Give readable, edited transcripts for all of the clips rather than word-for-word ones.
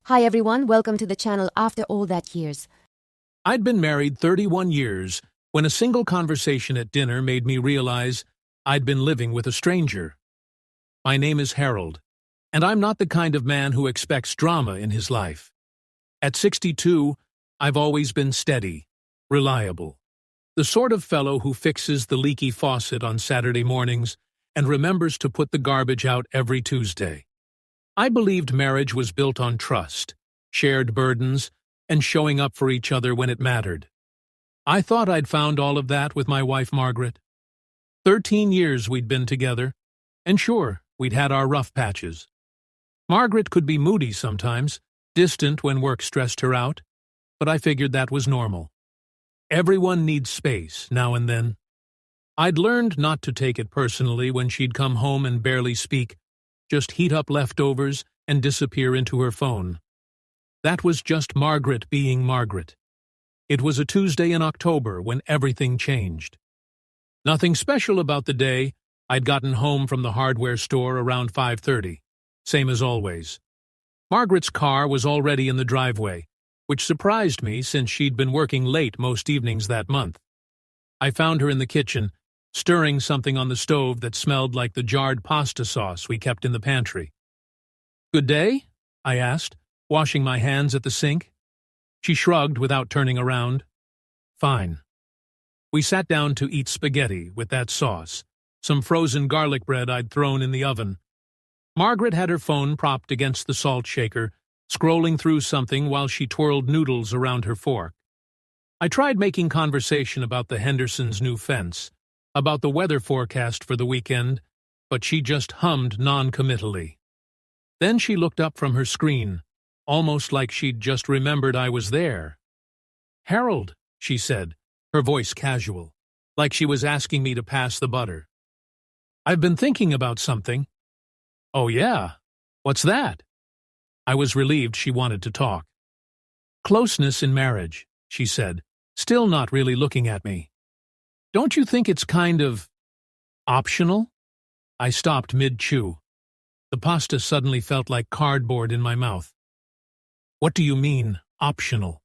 Hi everyone, welcome to the channel After All That Years. I'd been married 31 years when a single conversation at dinner made me realize I'd been living with a stranger. My name is Harold, and I'm not the kind of man who expects drama in his life. At 62, I've always been steady, reliable, the sort of fellow who fixes the leaky faucet on Saturday mornings and remembers to put the garbage out every Tuesday. I believed marriage was built on trust, shared burdens, and showing up for each other when it mattered. I thought I'd found all of that with my wife Margaret. 13 years we'd been together, and sure, we'd had our rough patches. Margaret could be moody sometimes, distant when work stressed her out, but I figured that was normal. Everyone needs space now and then. I'd learned not to take it personally when she'd come home and barely speak, just heat up leftovers and disappear into her phone. That was just Margaret being Margaret. It was a Tuesday in October when everything changed. Nothing special about the day. I'd gotten home from the hardware store around 5:30, same as always. Margaret's car was already in the driveway, which surprised me since she'd been working late most evenings that month. I found her in the kitchen, stirring something on the stove that smelled like the jarred pasta sauce we kept in the pantry. "Good day?" I asked, washing my hands at the sink. She shrugged without turning around. "Fine." We sat down to eat spaghetti with that sauce, some frozen garlic bread I'd thrown in the oven. Margaret had her phone propped against the salt shaker, scrolling through something while she twirled noodles around her fork. I tried making conversation about the Hendersons' new fence, about the weather forecast for the weekend, but she just hummed non-committally. Then she looked up from her screen, almost like she'd just remembered I was there. "Harold," she said, her voice casual, like she was asking me to pass the butter. "I've been thinking about something." "Oh yeah? What's that?" I was relieved she wanted to talk. "Closeness in marriage," she said, still not really looking at me. "Don't you think it's kind of optional?" I stopped mid-chew. The pasta suddenly felt like cardboard in my mouth. "What do you mean, optional?"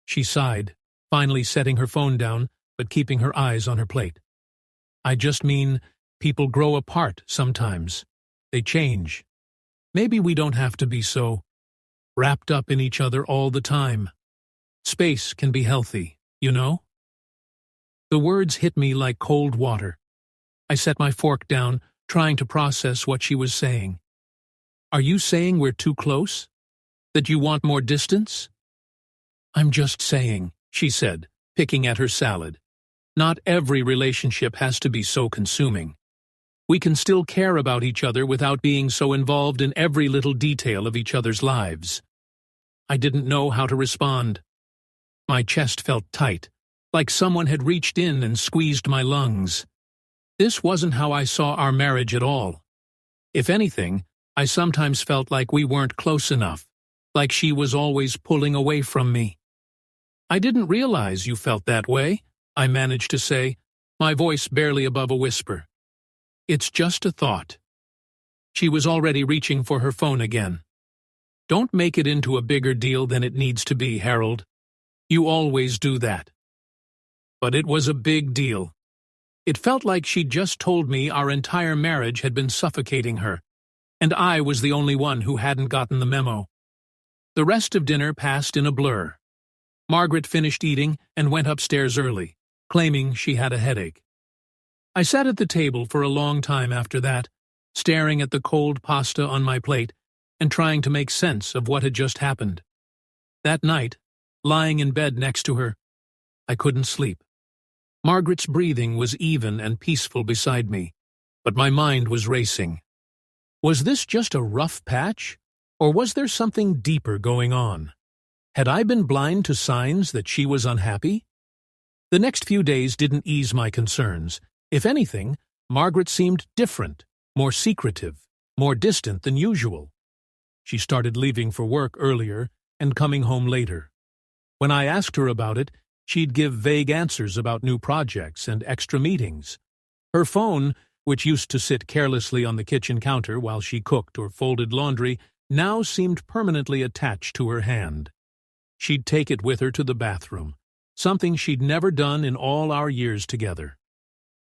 She sighed, finally setting her phone down, but keeping her eyes on her plate. "I just mean, people grow apart sometimes. They change. Maybe we don't have to be so wrapped up in each other all the time. Space can be healthy, you know?" The words hit me like cold water. I set my fork down, trying to process what she was saying. "Are you saying we're too close? That you want more distance?" "I'm just saying," she said, picking at her salad. "Not every relationship has to be so consuming. We can still care about each other without being so involved in every little detail of each other's lives." I didn't know how to respond. My chest felt tight, like someone had reached in and squeezed my lungs. This wasn't how I saw our marriage at all. If anything, I sometimes felt like we weren't close enough, like she was always pulling away from me. "I didn't realize you felt that way," I managed to say, my voice barely above a whisper. "It's just a thought." She was already reaching for her phone again. "Don't make it into a bigger deal than it needs to be, Harold. You always do that." But it was a big deal. It felt like she'd just told me our entire marriage had been suffocating her, and I was the only one who hadn't gotten the memo. The rest of dinner passed in a blur. Margaret finished eating and went upstairs early, claiming she had a headache. I sat at the table for a long time after that, staring at the cold pasta on my plate and trying to make sense of what had just happened. That night, lying in bed next to her, I couldn't sleep. Margaret's breathing was even and peaceful beside me, but my mind was racing. Was this just a rough patch, or was there something deeper going on? Had I been blind to signs that she was unhappy? The next few days didn't ease my concerns. If anything, Margaret seemed different, more secretive, more distant than usual. She started leaving for work earlier and coming home later. When I asked her about it, she'd give vague answers about new projects and extra meetings. Her phone, which used to sit carelessly on the kitchen counter while she cooked or folded laundry, now seemed permanently attached to her hand. She'd take it with her to the bathroom, something she'd never done in all our years together.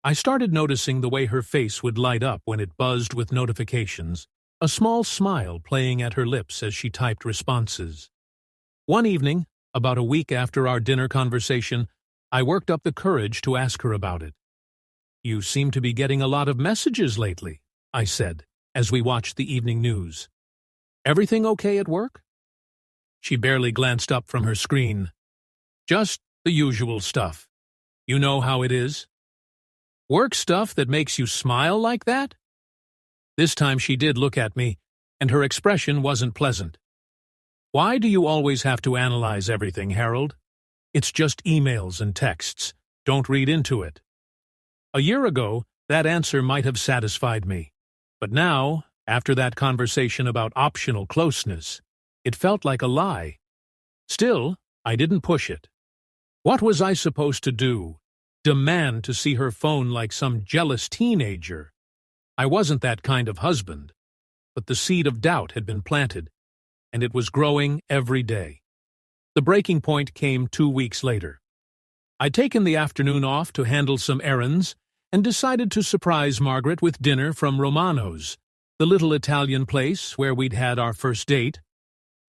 I started noticing the way her face would light up when it buzzed with notifications, a small smile playing at her lips as she typed responses. One evening, about a week after our dinner conversation, I worked up the courage to ask her about it. "You seem to be getting a lot of messages lately," I said, as we watched the evening news. "Everything okay at work?" She barely glanced up from her screen. "Just the usual stuff. You know how it is." "Work stuff that makes you smile like that?" This time she did look at me, and her expression wasn't pleasant. "Why do you always have to analyze everything, Harold? It's just emails and texts. Don't read into it." A year ago, that answer might have satisfied me. But now, after that conversation about optional closeness, it felt like a lie. Still, I didn't push it. What was I supposed to do? Demand to see her phone like some jealous teenager? I wasn't that kind of husband. But the seed of doubt had been planted, and it was growing every day. The breaking point came 2 weeks later. I'd taken the afternoon off to handle some errands and decided to surprise Margaret with dinner from Romano's, the little Italian place where we'd had our first date.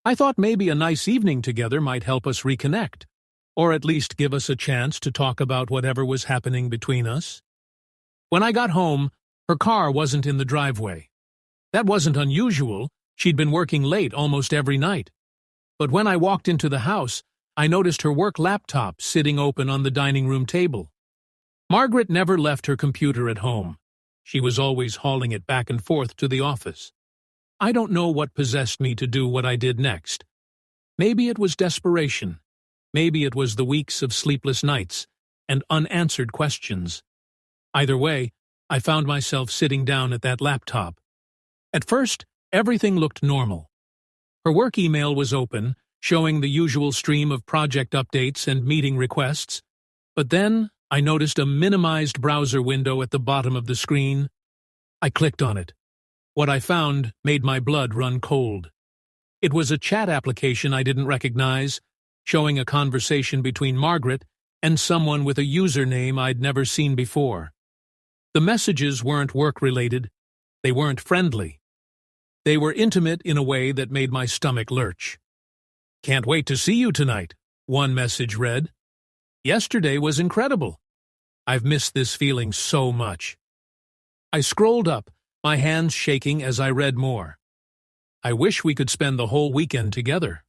I thought maybe a nice evening together might help us reconnect, or at least give us a chance to talk about whatever was happening between us. When I got home, her car wasn't in the driveway. That wasn't unusual. She'd been working late almost every night. But when I walked into the house, I noticed her work laptop sitting open on the dining room table. Margaret never left her computer at home. She was always hauling it back and forth to the office. I don't know what possessed me to do what I did next. Maybe it was desperation. Maybe it was the weeks of sleepless nights and unanswered questions. Either way, I found myself sitting down at that laptop. At first, everything looked normal. Her work email was open, showing the usual stream of project updates and meeting requests. But then, I noticed a minimized browser window at the bottom of the screen. I clicked on it. What I found made my blood run cold. It was a chat application I didn't recognize, showing a conversation between Margaret and someone with a username I'd never seen before. The messages weren't work-related. They weren't friendly. They were intimate in a way that made my stomach lurch. "Can't wait to see you tonight," one message read. "Yesterday was incredible. I've missed this feeling so much." I scrolled up, my hands shaking as I read more. "I wish we could spend the whole weekend together."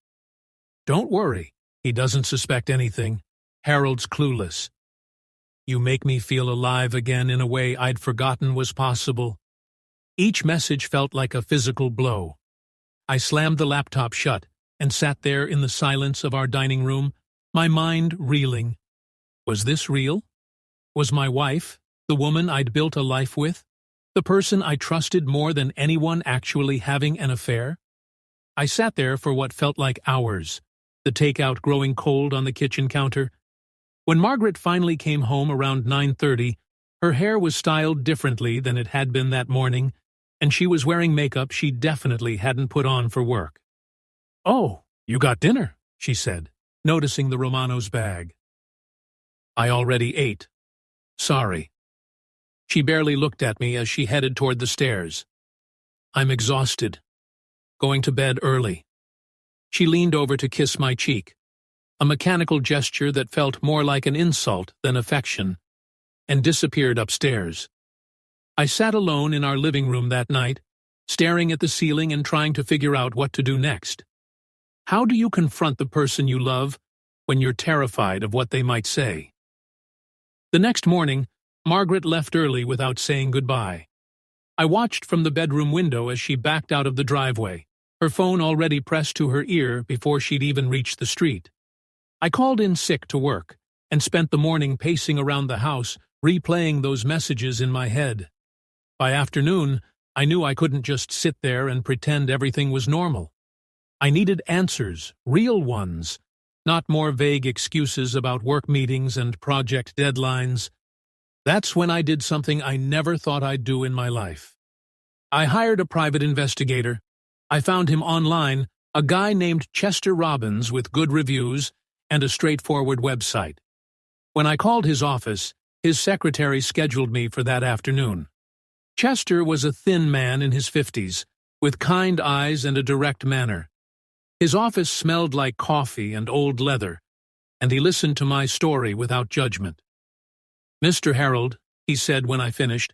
"Don't worry, he doesn't suspect anything. Harold's clueless." "You make me feel alive again in a way I'd forgotten was possible." Each message felt like a physical blow. I slammed the laptop shut and sat there in the silence of our dining room, my mind reeling. Was this real? Was my wife, the woman I'd built a life with, the person I trusted more than anyone, actually having an affair? I sat there for what felt like hours, the takeout growing cold on the kitchen counter. When Margaret finally came home around 9:30, her hair was styled differently than it had been that morning, and she was wearing makeup she definitely hadn't put on for work. "Oh, you got dinner," she said, noticing the Romano's bag. "I already ate. Sorry." She barely looked at me as she headed toward the stairs. "I'm exhausted. Going to bed early." She leaned over to kiss my cheek, a mechanical gesture that felt more like an insult than affection, and disappeared upstairs. I sat alone in our living room that night, staring at the ceiling and trying to figure out what to do next. How do you confront the person you love when you're terrified of what they might say? The next morning, Margaret left early without saying goodbye. I watched from the bedroom window as she backed out of the driveway, her phone already pressed to her ear before she'd even reached the street. I called in sick to work and spent the morning pacing around the house, replaying those messages in my head. By afternoon, I knew I couldn't just sit there and pretend everything was normal. I needed answers, real ones, not more vague excuses about work meetings and project deadlines. That's when I did something I never thought I'd do in my life. I hired a private investigator, I found him online, a guy named Chester Robbins with good reviews and a straightforward website. When I called his office, his secretary scheduled me for that afternoon. Chester was a thin man in his 50s, with kind eyes and a direct manner. His office smelled like coffee and old leather, and he listened to my story without judgment. "Mr. Harold," he said when I finished,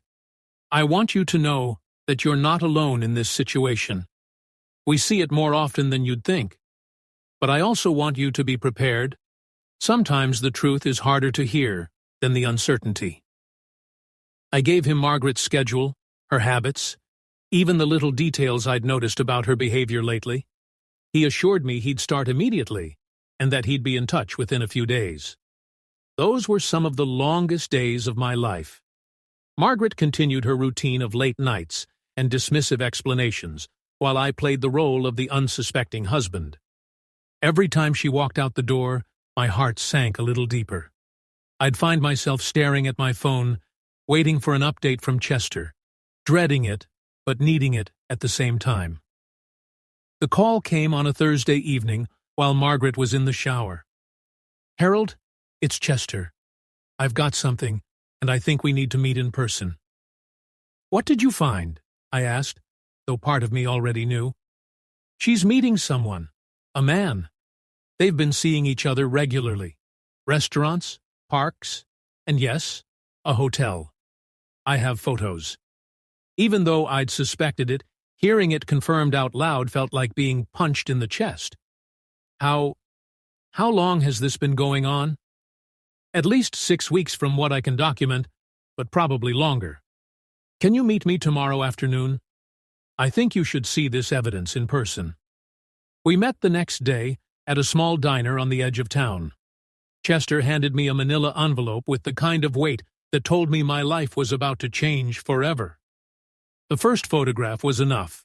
"I want you to know that you're not alone in this situation. We see it more often than you'd think. But I also want you to be prepared. Sometimes the truth is harder to hear than the uncertainty." I gave him Margaret's schedule, her habits, even the little details I'd noticed about her behavior lately. He assured me he'd start immediately, and that he'd be in touch within a few days. Those were some of the longest days of my life. Margaret continued her routine of late nights and dismissive explanations, while I played the role of the unsuspecting husband. Every time she walked out the door, my heart sank a little deeper. I'd find myself staring at my phone, waiting for an update from Chester, dreading it, but needing it at the same time. The call came on a Thursday evening while Margaret was in the shower. "Harold, it's Chester. I've got something, and I think we need to meet in person." "What did you find?" I asked, though part of me already knew. "She's meeting someone, a man. They've been seeing each other regularly. Restaurants, parks, and yes, a hotel. I have photos." Even though I'd suspected it, hearing it confirmed out loud felt like being punched in the chest. How long has this been going on?" "At least 6 weeks from what I can document, but probably longer. Can you meet me tomorrow afternoon? I think you should see this evidence in person." We met the next day at a small diner on the edge of town. Chester handed me a manila envelope with the kind of weight that told me my life was about to change forever. The first photograph was enough.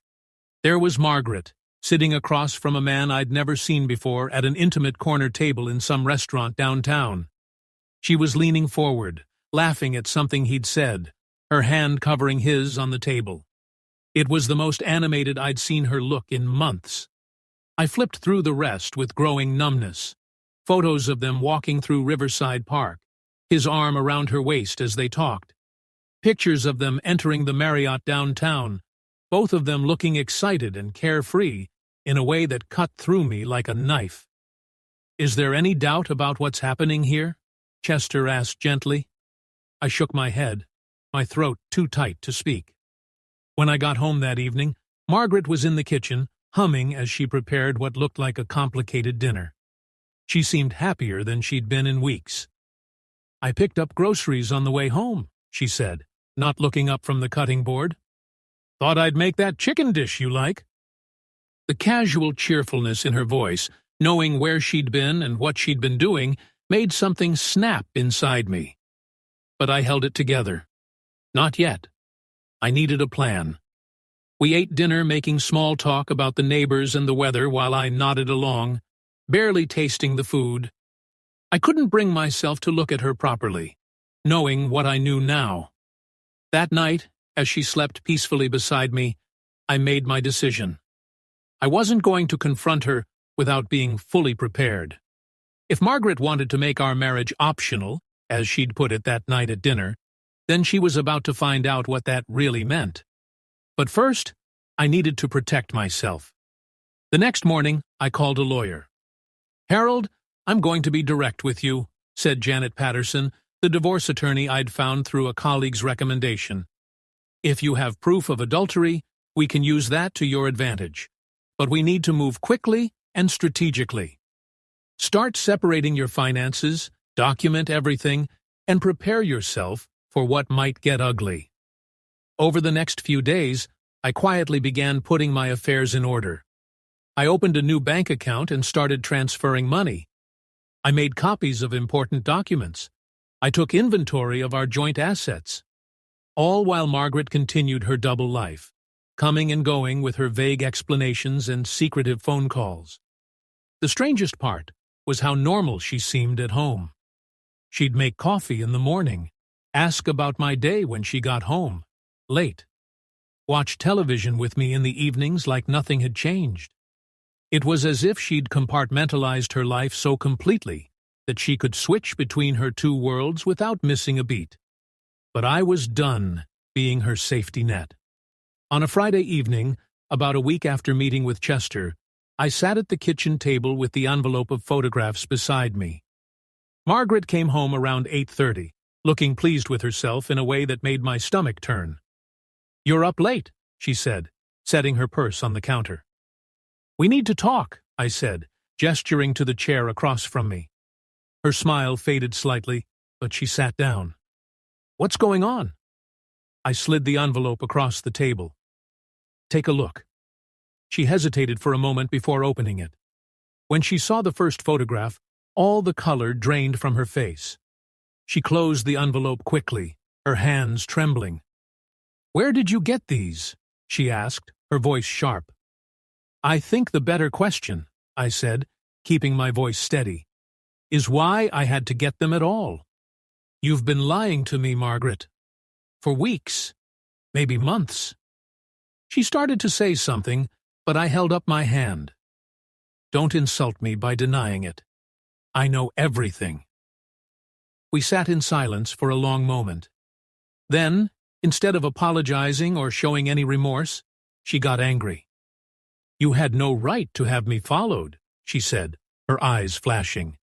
There was Margaret, sitting across from a man I'd never seen before at an intimate corner table in some restaurant downtown. She was leaning forward, laughing at something he'd said, her hand covering his on the table. It was the most animated I'd seen her look in months. I flipped through the rest with growing numbness. Photos of them walking through Riverside Park, his arm around her waist as they talked. Pictures of them entering the Marriott downtown, both of them looking excited and carefree in a way that cut through me like a knife. "Is there any doubt about what's happening here?" Chester asked gently. I shook my head, my throat too tight to speak. When I got home that evening, Margaret was in the kitchen, humming as she prepared what looked like a complicated dinner. She seemed happier than she'd been in weeks. "I picked up groceries on the way home," she said, not looking up from the cutting board. "Thought I'd make that chicken dish you like." The casual cheerfulness in her voice, knowing where she'd been and what she'd been doing, made something snap inside me. But I held it together. Not yet. I needed a plan. We ate dinner, making small talk about the neighbors and the weather while I nodded along, barely tasting the food. I couldn't bring myself to look at her properly, knowing what I knew now. That night, as she slept peacefully beside me, I made my decision. I wasn't going to confront her without being fully prepared. If Margaret wanted to make our marriage optional, as she'd put it that night at dinner, then she was about to find out what that really meant. But first, I needed to protect myself. The next morning, I called a lawyer. "Harold, I'm going to be direct with you," said Janet Patterson, the divorce attorney I'd found through a colleague's recommendation. "If you have proof of adultery, we can use that to your advantage. But we need to move quickly and strategically. Start separating your finances, document everything, and prepare yourself for what might get ugly." Over the next few days, I quietly began putting my affairs in order. I opened a new bank account and started transferring money. I made copies of important documents. I took inventory of our joint assets. All while Margaret continued her double life, coming and going with her vague explanations and secretive phone calls. The strangest part was how normal she seemed at home. She'd make coffee in the morning, ask about my day when she got home, late. watch television with me in the evenings like nothing had changed. It was as if she'd compartmentalized her life so completely that she could switch between her two worlds without missing a beat. But I was done being her safety net. On a Friday evening, about a week after meeting with Chester, I sat at the kitchen table with the envelope of photographs beside me. Margaret came home around 8:30, looking pleased with herself in a way that made my stomach turn. "You're up late," she said, setting her purse on the counter. "We need to talk," I said, gesturing to the chair across from me. Her smile faded slightly, but she sat down. "What's going on?" I slid the envelope across the table. "Take a look." She hesitated for a moment before opening it. When she saw the first photograph, all the color drained from her face. She closed the envelope quickly, her hands trembling. "Where did you get these?" she asked, her voice sharp. "I think the better question," I said, keeping my voice steady, "is why I had to get them at all. You've been lying to me, Margaret. For weeks, maybe months." She started to say something, but I held up my hand. "Don't insult me by denying it. I know everything." We sat in silence for a long moment. Then, instead of apologizing or showing any remorse, she got angry. "You had no right to have me followed," she said, her eyes flashing.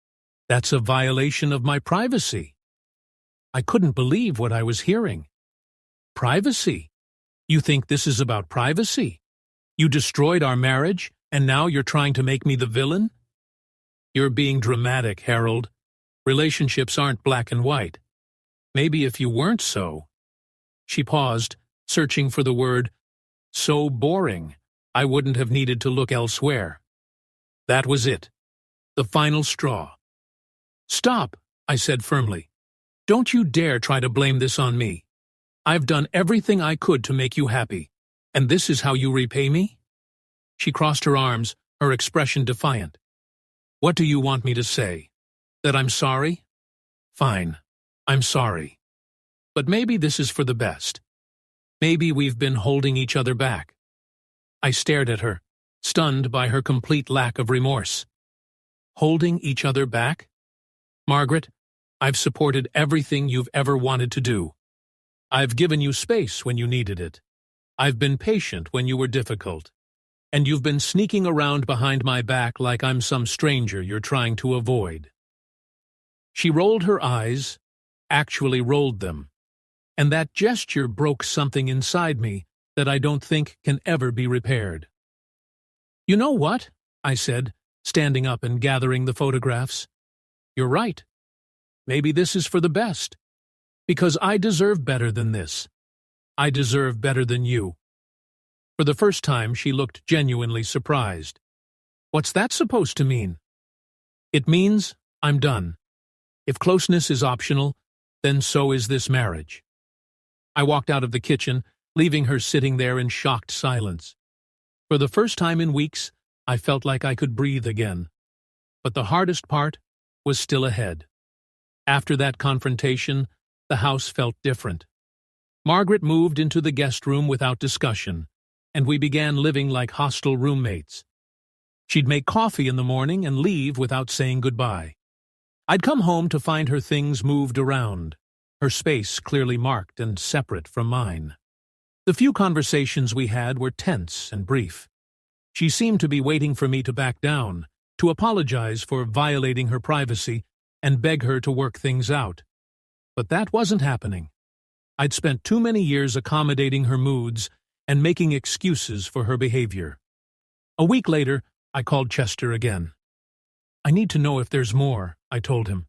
"That's a violation of my privacy." I couldn't believe what I was hearing. "Privacy? You think this is about privacy? You destroyed our marriage, and now you're trying to make me the villain?" "You're being dramatic, Harold. Relationships aren't black and white. Maybe if you weren't so." She paused, searching for the word, "so boring, I wouldn't have needed to look elsewhere." That was it. The final straw. "Stop," I said firmly. "Don't you dare try to blame this on me. I've done everything I could to make you happy, and this is how you repay me?" She crossed her arms, her expression defiant. "What do you want me to say? That I'm sorry? Fine, I'm sorry. But maybe this is for the best. Maybe we've been holding each other back." I stared at her, stunned by her complete lack of remorse. Holding each other back? Margaret, I've supported everything you've ever wanted to do. I've given you space when you needed it. I've been patient when you were difficult. And you've been sneaking around behind my back like I'm some stranger you're trying to avoid. She rolled her eyes, actually rolled them, and that gesture broke something inside me that I don't think can ever be repaired. "You know what?" I said, standing up and gathering the photographs. "You're right. Maybe this is for the best. Because I deserve better than this. I deserve better than you." For the first time, she looked genuinely surprised. "What's that supposed to mean?" "It means I'm done. If closeness is optional, then so is this marriage." I walked out of the kitchen, leaving her sitting there in shocked silence. For the first time in weeks, I felt like I could breathe again. But the hardest part was still ahead. After that confrontation, the house felt different. Margaret moved into the guest room without discussion, and we began living like hostile roommates. She'd make coffee in the morning and leave without saying goodbye. I'd come home to find her things moved around, her space clearly marked and separate from mine. The few conversations we had were tense and brief. She seemed to be waiting for me to back down, to apologize for violating her privacy, and beg her to work things out. But that wasn't happening. I'd spent too many years accommodating her moods and making excuses for her behavior. A week later, I called Chester again. "I need to know if there's more," I told him.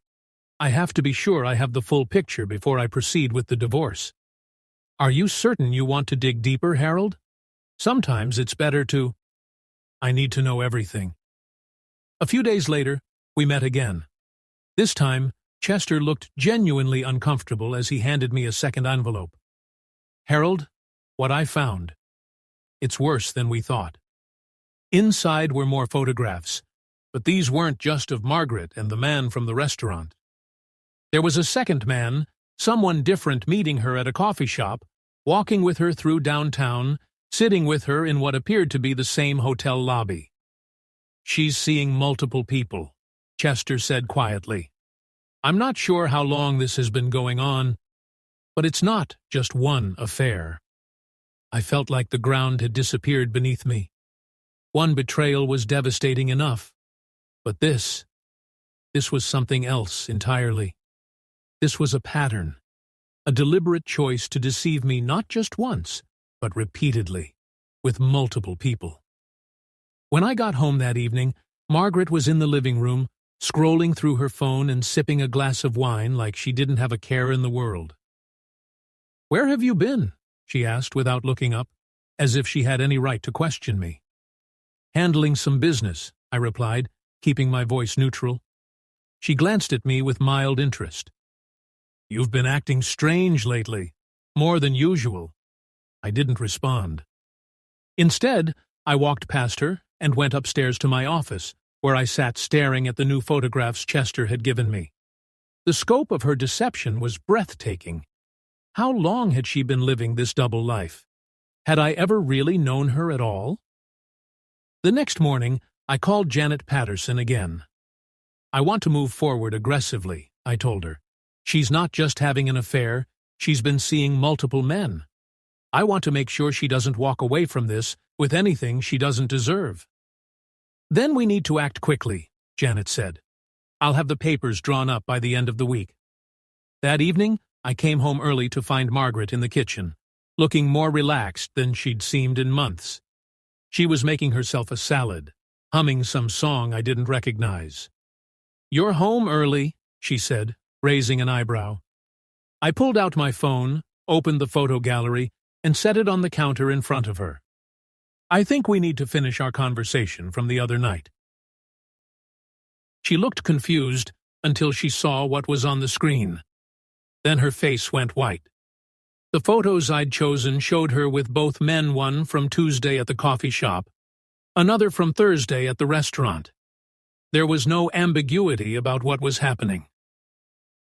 "I have to be sure I have the full picture before I proceed with the divorce." "Are you certain you want to dig deeper, Harold? Sometimes it's better to—" "I need to know everything." A few days later, we met again. This time, Chester looked genuinely uncomfortable as he handed me a second envelope. "Harold, what I found. It's worse than we thought." Inside were more photographs, but these weren't just of Margaret and the man from the restaurant. There was a second man, someone different meeting her at a coffee shop, walking with her through downtown, sitting with her in what appeared to be the same hotel lobby. "She's seeing multiple people," Chester said quietly. "I'm not sure how long this has been going on, but it's not just one affair." I felt like the ground had disappeared beneath me. One betrayal was devastating enough, but this was something else entirely. This was a pattern, a deliberate choice to deceive me not just once, but repeatedly, with multiple people. When I got home that evening, Margaret was in the living room, scrolling through her phone and sipping a glass of wine like she didn't have a care in the world. "Where have you been?" she asked without looking up, as if she had any right to question me. "Handling some business," I replied, keeping my voice neutral. She glanced at me with mild interest. "You've been acting strange lately, more than usual." I didn't respond. Instead, I walked past her and went upstairs to my office, where I sat staring at the new photographs Chester had given me. The scope of her deception was breathtaking. How long had she been living this double life? Had I ever really known her at all? The next morning, I called Janet Patterson again. "I want to move forward aggressively," I told her. "She's not just having an affair, she's been seeing multiple men. I want to make sure she doesn't walk away from this with anything she doesn't deserve." "Then we need to act quickly," Janet said. "I'll have the papers drawn up by the end of the week." That evening, I came home early to find Margaret in the kitchen, looking more relaxed than she'd seemed in months. She was making herself a salad, humming some song I didn't recognize. "You're home early," she said, raising an eyebrow. I pulled out my phone, opened the photo gallery, and set it on the counter in front of her. "I think we need to finish our conversation from the other night." She looked confused until she saw what was on the screen. Then her face went white. The photos I'd chosen showed her with both men, one from Tuesday at the coffee shop, another from Thursday at the restaurant. There was no ambiguity about what was happening.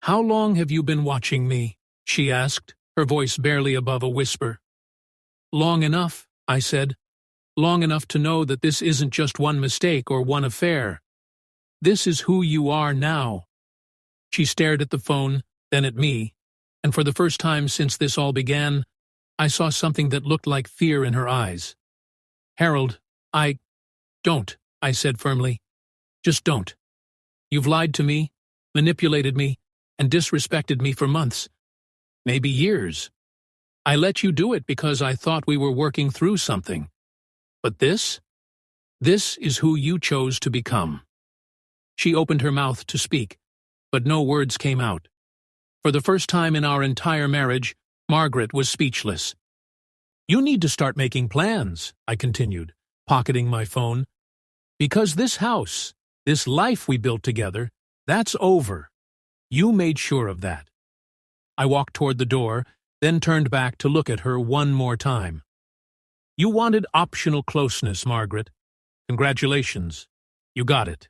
"How long have you been watching me?" she asked, her voice barely above a whisper. "Long enough," I said. "Long enough to know that this isn't just one mistake or one affair. This is who you are now." She stared at the phone, then at me, and for the first time since this all began, I saw something that looked like fear in her eyes. "Harold, don't," I said firmly. "Just don't. You've lied to me, manipulated me, and disrespected me for months, maybe years. I let you do it because I thought we were working through something. But this is who you chose to become." She opened her mouth to speak, but no words came out. For the first time in our entire marriage, Margaret was speechless. "You need to start making plans," I continued, pocketing my phone. "Because this house, this life we built together, that's over. You made sure of that." I walked toward the door, then turned back to look at her one more time. "You wanted optional closeness, Margaret. Congratulations. You got it."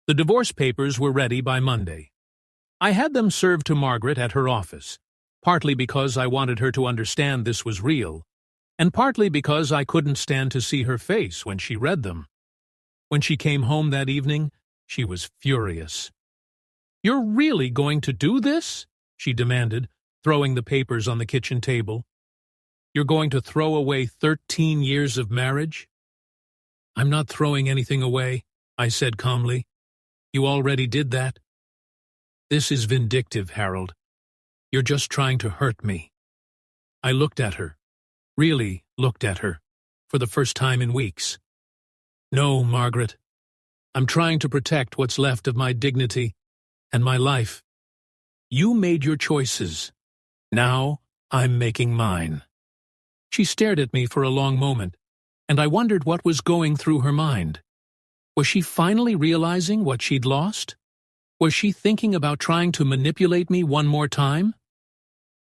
The divorce papers were ready by Monday. I had them served to Margaret at her office, partly because I wanted her to understand this was real, and partly because I couldn't stand to see her face when she read them. When she came home that evening, she was furious. "You're really going to do this?" she demanded, throwing the papers on the kitchen table. "You're going to throw away 13 years of marriage?" "I'm not throwing anything away," I said calmly. "You already did that." "This is vindictive, Harold. You're just trying to hurt me." I looked at her, really looked at her, for the first time in weeks. "No, Margaret. I'm trying to protect what's left of my dignity and my life. You made your choices. Now I'm making mine." She stared at me for a long moment, and I wondered what was going through her mind. Was she finally realizing what she'd lost? Was she thinking about trying to manipulate me one more time?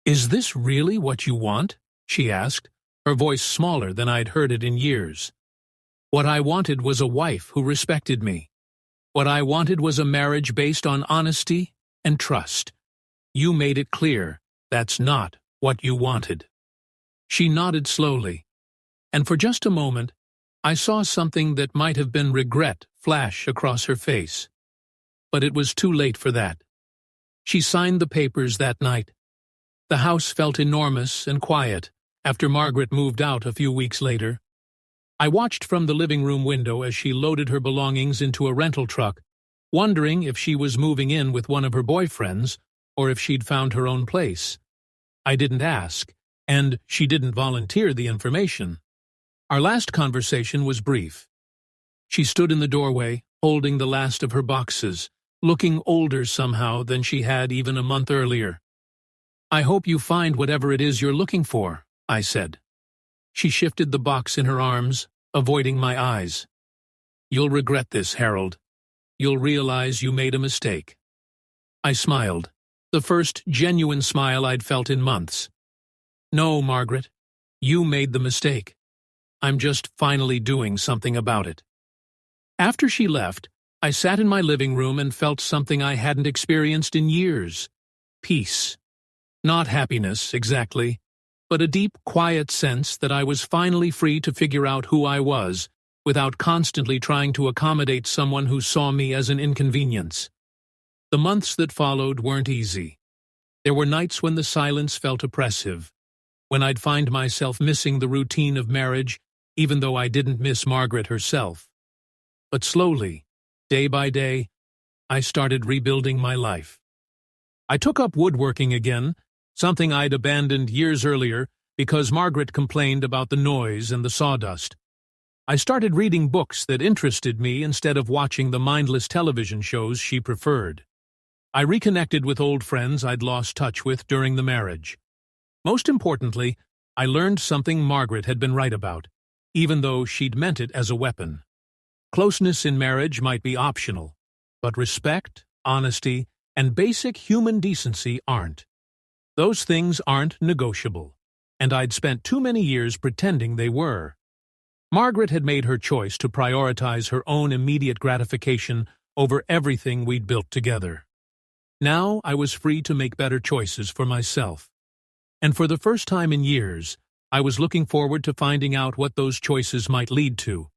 "Is this really what you want?" she asked, her voice smaller than I'd heard it in years. "What I wanted was a wife who respected me. What I wanted was a marriage based on honesty and trust. You made it clear that's not what you wanted." She nodded slowly, and for just a moment, I saw something that might have been regret flash across her face. But it was too late for that. She signed the papers that night. The house felt enormous and quiet after Margaret moved out a few weeks later. I watched from the living room window as she loaded her belongings into a rental truck, wondering if she was moving in with one of her boyfriends or if she'd found her own place. I didn't ask, and she didn't volunteer the information. Our last conversation was brief. She stood in the doorway, holding the last of her boxes, looking older somehow than she had even a month earlier. "I hope you find whatever it is you're looking for," I said. She shifted the box in her arms, avoiding my eyes. "You'll regret this, Harold. You'll realize you made a mistake." I smiled, the first genuine smile I'd felt in months. "No, Margaret, you made the mistake. I'm just finally doing something about it." After she left, I sat in my living room and felt something I hadn't experienced in years. Peace. Not happiness, exactly, but a deep, quiet sense that I was finally free to figure out who I was, without constantly trying to accommodate someone who saw me as an inconvenience. The months that followed weren't easy. There were nights when the silence felt oppressive, when I'd find myself missing the routine of marriage, even though I didn't miss Margaret herself. But slowly, day by day, I started rebuilding my life. I took up woodworking again, something I'd abandoned years earlier because Margaret complained about the noise and the sawdust. I started reading books that interested me instead of watching the mindless television shows she preferred. I reconnected with old friends I'd lost touch with during the marriage. Most importantly, I learned something Margaret had been right about, even though she'd meant it as a weapon. Closeness in marriage might be optional, but respect, honesty, and basic human decency aren't. Those things aren't negotiable, and I'd spent too many years pretending they were. Margaret had made her choice to prioritize her own immediate gratification over everything we'd built together. Now I was free to make better choices for myself. And for the first time in years, I was looking forward to finding out what those choices might lead to.